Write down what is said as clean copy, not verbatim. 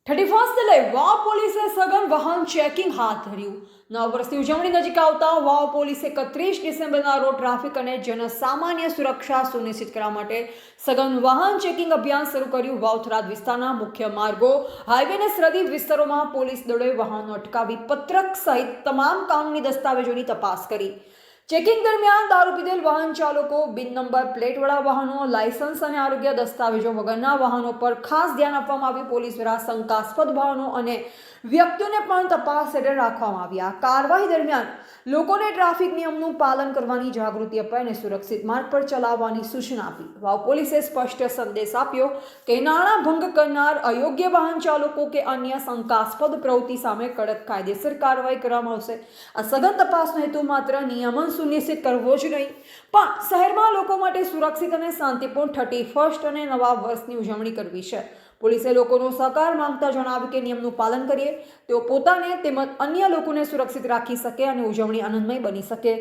31st લઈ વાવ પોલીસે સઘન વાહન ચેકિંગ હાથ ધર્યું। નવા વર્ષની ઉજવણી નજીક આવતા વાવ પોલીસે 31 ડિસેમ્બરના રોડ ટ્રાફિક અને જનસામાન્ય સુરક્ષા સુનિશ્ચિત કરવા માટે સઘન વાહન ચેકિંગ અભિયાન શરૂ કર્યું। વાવ થરાદ વિસ્તારના મુખ્ય માર્ગો, હાઈવે અને સરહદી વિસ્તારોમાં પોલીસ દળોએ વાહનો અટકાવી પત્રક સહિત તમામ કાનૂની દસ્તાવેજોની તપાસ કરી। ચેકિંગ દરમિયાન દારૂ પીધેલ વાહન ચાલકો, બિન નંબર પ્લેટવાળા વાહનો, લાયસન્સ અને આરોગ્ય દસ્તાવેજો વગરના વાહનો પર ખાસ ધ્યાન આપવામાં આવ્યું। પોલીસ દ્વારા શંકાસ્પદ વાહનો અને વ્યક્તિઓને પણ તપાસ હેઠળ રાખવામાં આવ્યા। આ કાર્યવાહી દરમિયાન લોકોને ટ્રાફિક નિયમનું પાલન કરવાની જાગૃતિ અપાઈ અને સુરક્ષિત માર્ગ પર ચલાવવાની સૂચના આપી। વાવ પોલીસે સ્પષ્ટ સંદેશ આપ્યો કે નાણાં ભંગ કરનાર, અયોગ્ય વાહન ચાલકો કે અન્ય શંકાસ્પદ પ્રવૃત્તિ સામે કડક કાયદેસર કાર્યવાહી કરવામાં આવશે। આ સઘન તપાસનો હેતુ માત્ર નિયમન સુનિશ્ચિત કરવો જ નહીં, પણ શહેરમાં લોકો માટે સુરક્ષિત અને શાંતિપૂર્ણ 31st અને નવા વર્ષની ઉજવણી કરવી છે। પોલીસે લોકોનો સહકાર માંગતા જણાવ્યું કે નિયમનું પાલન કરીએ, તેઓ પોતાને તેમજ અન્ય લોકોને સુરક્ષિત રાખી શકે અને ઉજવણી આનંદમય બની શકે।